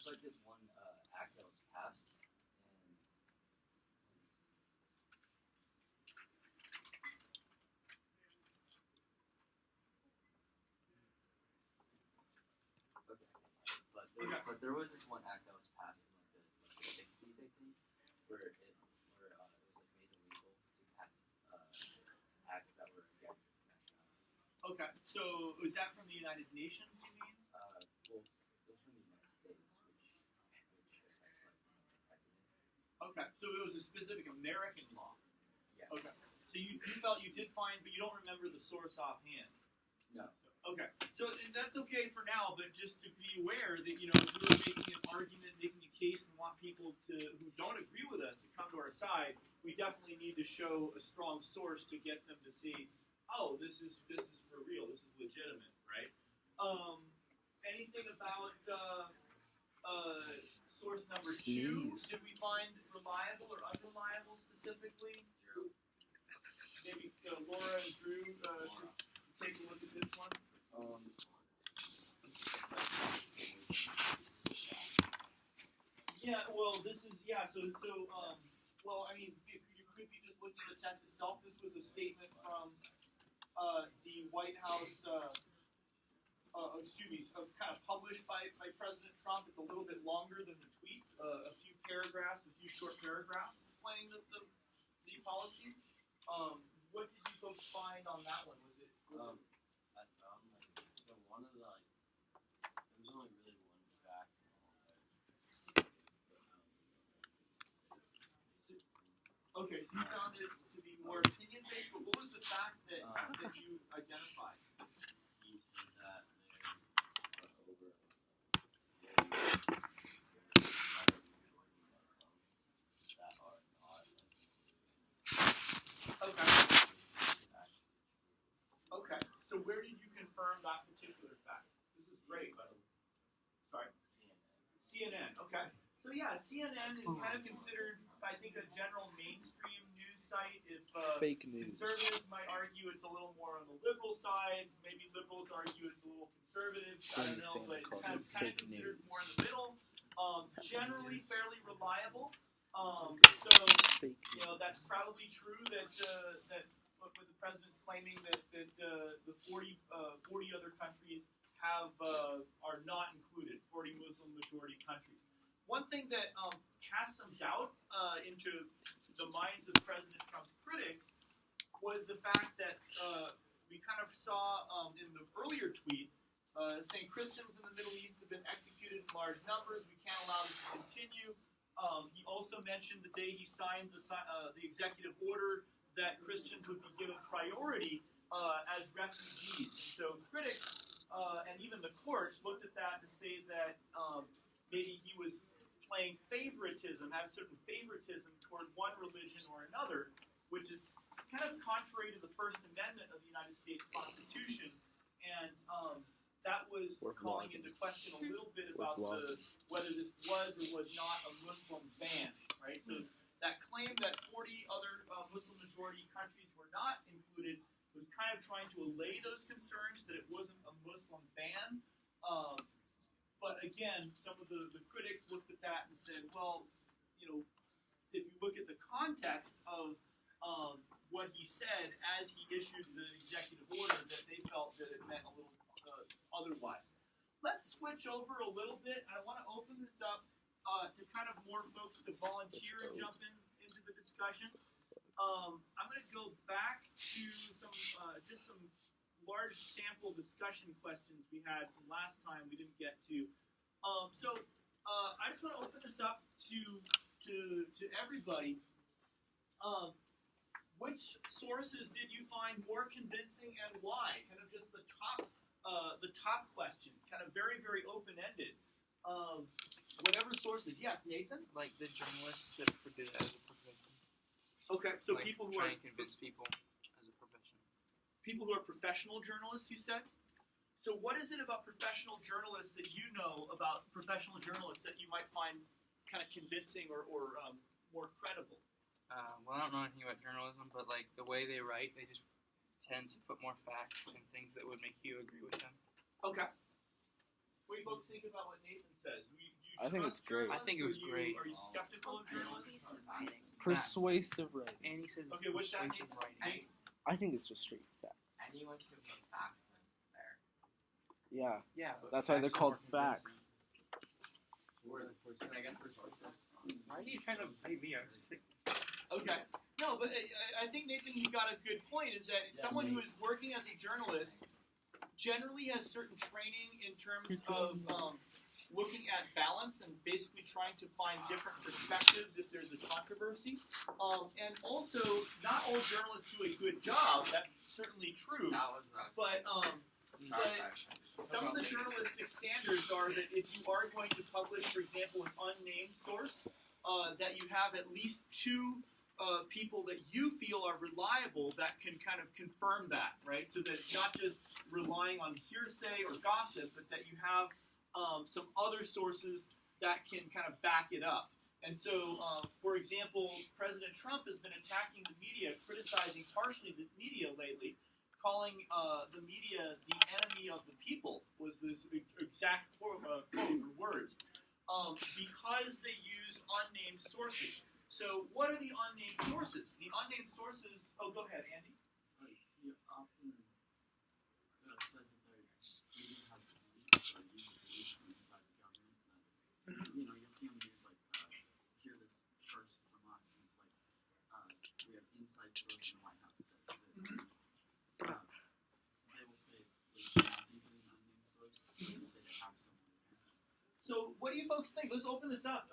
like this one act that was passed, and but there was this one act that was passed in like the 60s, I think, where it was like made illegal to pass acts that were against nationality. Okay, so was that from the United Nations, you mean? Well, it was from the United States, which affects like the president. Okay, so it was a specific American law. Yeah. Okay, so you felt you did find, but you don't remember the source offhand. No. Okay, so that's okay for now, but just to be aware that, you know, if we're making an argument, making a case, and want people who don't agree with us to come to our side, we definitely need to show a strong source to get them to see, oh, this is for real, this is legitimate, right? Anything about source number 2? Did we find reliable or unreliable specifically? Drew? Maybe Laura and Drew take a look at this one. Yeah, well, this is, well, I mean, you could be just looking at the text itself. This was a statement from the White House, kind of published by President Trump. It's a little bit longer than the tweets, a few short paragraphs explaining the policy. What did you folks find on that one? Was it I found like one of the there was only really one fact. Okay, so you found it to be more opinion-based, but what was the fact that you identified? He said that Okay, so where did you confirm that particular fact? This is great, but sorry? CNN, okay. So yeah, CNN is kind of considered, I think, a general mainstream news site. If fake news. Conservatives might argue it's a little more on the liberal side, maybe liberals argue it's a little conservative, I don't know, but it's kind of considered more in the middle. Generally fairly reliable. So, you know, that's probably true that what the president's claiming that the 40 other countries are not included, 40 Muslim majority countries. One thing that cast some doubt into the minds of President Trump's critics was the fact that we kind of saw in the earlier tweet saying Christians in the Middle East have been executed in large numbers. We can't allow this to continue. He also mentioned the day he signed the executive order that Christians would be given priority as refugees. And so critics and even the courts looked at that to say that maybe he was playing favoritism, have certain favoritism toward one religion or another, which is kind of contrary to the First Amendment of the United States Constitution. And that was calling into question a little bit about whether this was or was not a Muslim ban, right? So that claim that 40 other Muslim majority countries were not included was kind of trying to allay those concerns that it wasn't a Muslim ban. But again, some of the critics looked at that and said, well, you know, if you look at the context of what he said as he issued the executive order, that they felt that it meant a little otherwise. Let's switch over a little bit. I want to open this up to kind of more folks to volunteer and jump into the discussion. I'm going to go back to some large sample discussion questions we had from last time we didn't get to. So I just want to open this up to everybody. Which sources did you find more convincing and why? Kind of just the top question, kind of very, very open-ended. Whatever sources. Yes, Nathan? Like the journalists that do that as a profession. Okay, so like people who trying to convince people as a profession. People who are professional journalists, you said? So what is it about professional journalists that you know about professional journalists that you might find kind of convincing or more credible? Well, I don't know anything about journalism, but like the way they write, they just tend to put more facts and things that would make you agree with them. Okay. What do you folks think about what Nathan says? Do you I think it's great. I think it was great. Are you skeptical of journalists? Persuasive writing. And he says Okay, what's that persuasive mean? writing. I think it's just straight facts. Anyone can put facts in there. Yeah, Yeah, but that's why they're facts are called more convincing. facts. Can I get first? Why are you trying to play me? Okay. No, but I think, Nathan, you got a good point, is that someone who is working as a journalist generally has certain training in terms of looking at balance and basically trying to find different perspectives if there's a controversy. And also, not all journalists do a good job. That's certainly true. But some of the journalistic standards are that if you are going to publish, for example, an unnamed source, that you have at least two people that you feel are reliable that can kind of confirm that, right? So that it's not just relying on hearsay or gossip, but that you have some other sources that can kind of back it up. And so, for example, President Trump has been attacking the media, criticizing harshly the media lately, calling the media the enemy of the people, was this exact quote or words, because they use unnamed sources. So what are the unnamed sources? The unnamed sources... Oh, go ahead, Andy. He often says that they even have leaks or uses leaks from inside the government. You'll see them use, hear this first from us, and it's we have inside source in the White House says this. They will say it's even an unnamed source. They will say they have someone there. So what do you folks think? Let's open this up.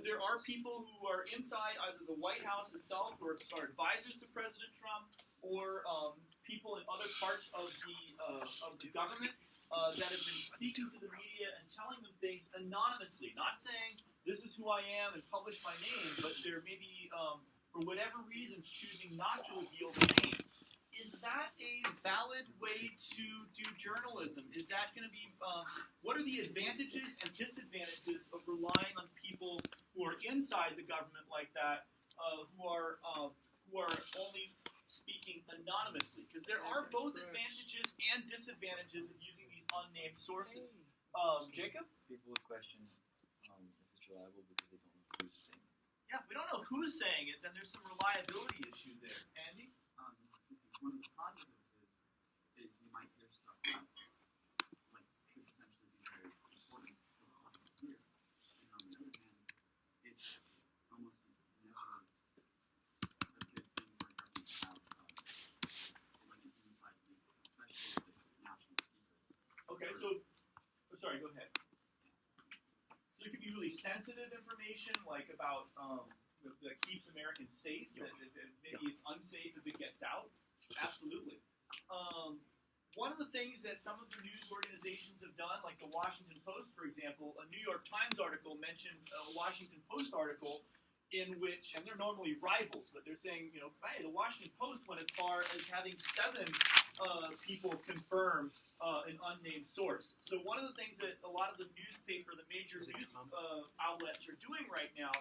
There are people who are inside either the White House itself or are advisors to President Trump or people in other parts of the government that have been speaking to the media and telling them things anonymously, not saying this is who I am and publish my name, but they're maybe, for whatever reasons, choosing not to reveal their name. Is that a valid way to do journalism? Is that going to be, what are the advantages and disadvantages of relying on people who are inside the government like that, who are only speaking anonymously? Because there are both advantages and disadvantages of using these unnamed sources. Jacob? People would question if it's reliable because they don't know who's saying it. Yeah, if we don't know who's saying it, then there's some reliability issue there. Andy? One of the positives is you might hear stuff that could potentially be very important for the audience to hear. And on the other hand, it's almost never a good thing for a government to have an inside leak, especially if it's national secrets. Okay, so sorry, go ahead. So it could be really sensitive information, like about that keeps Americans safe. That maybe it's unsafe if it gets out. Absolutely. One of the things that some of the news organizations have done, like the Washington Post, for example, a New York Times article mentioned a Washington Post article in which, and they're normally rivals, but they're saying, hey, the Washington Post went as far as having 7 people confirm an unnamed source. So one of the things that a lot of the major news outlets are doing right now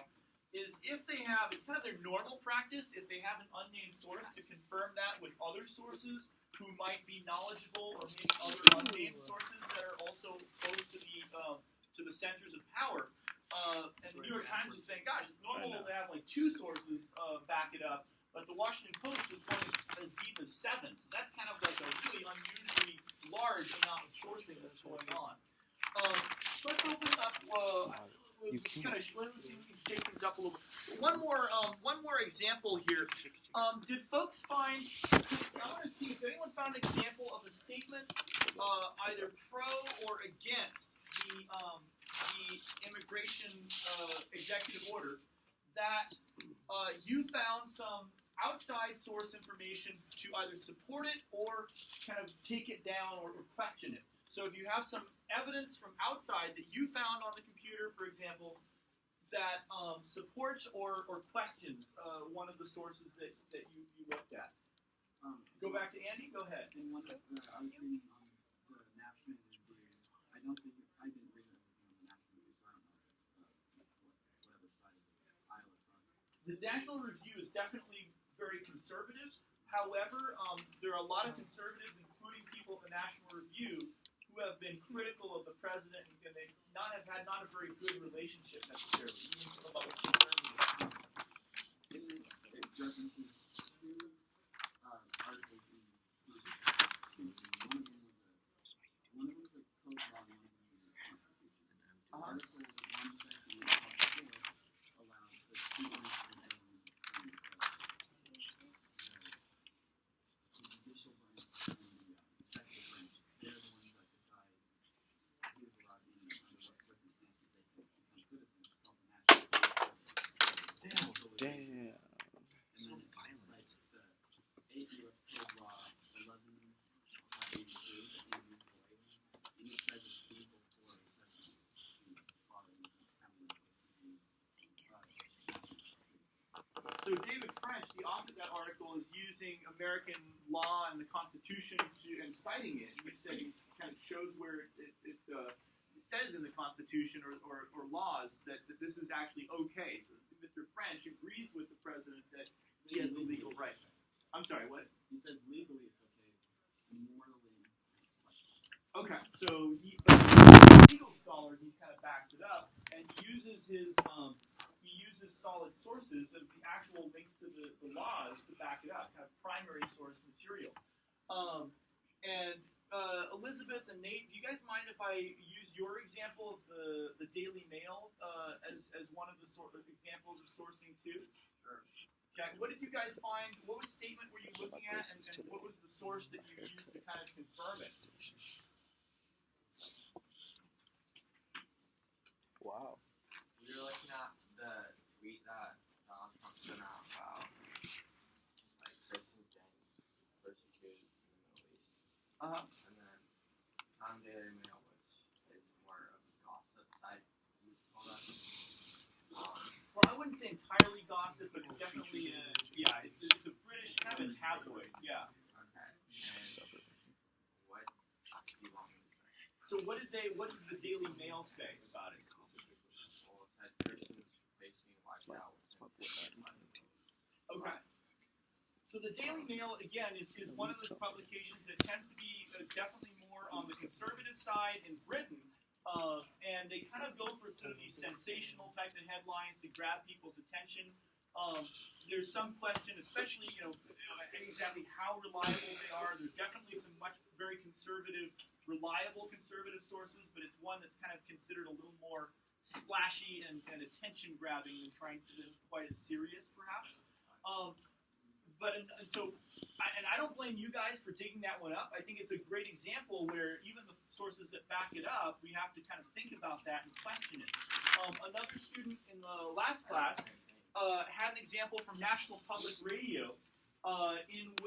is if they have, it's kind of their normal practice, if they have an unnamed source, to confirm that with other sources who might be knowledgeable, or maybe other unnamed sources that are also close to the centers of power. And the New York Times was saying, gosh, it's normal to have 2 sources back it up, but the Washington Post is going as deep as 7. So that's kind of like a really unusually large amount of sourcing that's going on. So let's open it up. Let's see if we can shake things up a little bit. One more example here. Did folks find? I want to see if anyone found an example of a statement either pro or against the immigration executive order that you found some outside source information to either support it or kind of take it down or question it. So if you have some evidence from outside that you found on the computer, for example, that supports or questions one of the sources that you looked at. Go back to Andy. Go ahead. And one I was reading on the National Review. I didn't read everything on the National Review, so I don't know whatever side of the aisle it's on. The National Review is definitely very conservative. However, there are a lot of conservatives, including people at the National Review, who who have been critical of the president and they have had not a very good relationship necessarily, even from a conservative. In this, it references two articles in one of them was a code law, and one of them was a constitution. The article was one section of Part 4 allows the two branches of government and the judicial branch and the executive branch. They're the ones that decide who's allowed in and under what circumstances they can become citizens. It's called the National Constitution. Damn. And then it cites the 8 U.S. Code Law 1182, the miscellaneous, and it says it's legal for a president to follow these common procedures. So David French, the author of that article, is using American law and the Constitution and citing it. He said he kind of shows where it says in the Constitution or laws that this is actually okay. So Mr. French agrees with the president that he has the legal right. I'm sorry, what? He says legally it's okay, morally it's questionable. Okay, so as a legal scholar, he kind of backs it up and uses his solid sources of the actual links to the laws to back it up, kind of primary source material. Elizabeth and Nate, do you guys mind if I use your example of the Daily Mail as one of the examples of sourcing too? Sure. Okay, what did you guys find? What statement were you looking at, and what was the source that you used to kind of confirm it? Wow. We were looking at the tweet that Donald Trump sent out about like Christians getting persecuted in the Middle East. And then Daily Mail, which is more of a gossip side, you call that. Well, I wouldn't say entirely gossip, but it's definitely it's a British kind of tabloid, yeah. Okay. And what do you want me to say? So what did the Daily Mail say about it specifically? Well, it said Christians facing wiped out. Okay. So the Daily Mail, again, is one of those publications that tends to be definitely more on the conservative side in Britain, and they kind of go for sort of these sensational type of headlines to grab people's attention. There's some question, especially, exactly how reliable they are. There's definitely some very conservative, reliable conservative sources, but it's one that's kind of considered a little more splashy and attention-grabbing than quite as serious, perhaps. I don't blame you guys for digging that one up. I think it's a great example where even the sources that back it up, we have to kind of think about that and question it. Another student in the last class had an example from National Public Radio in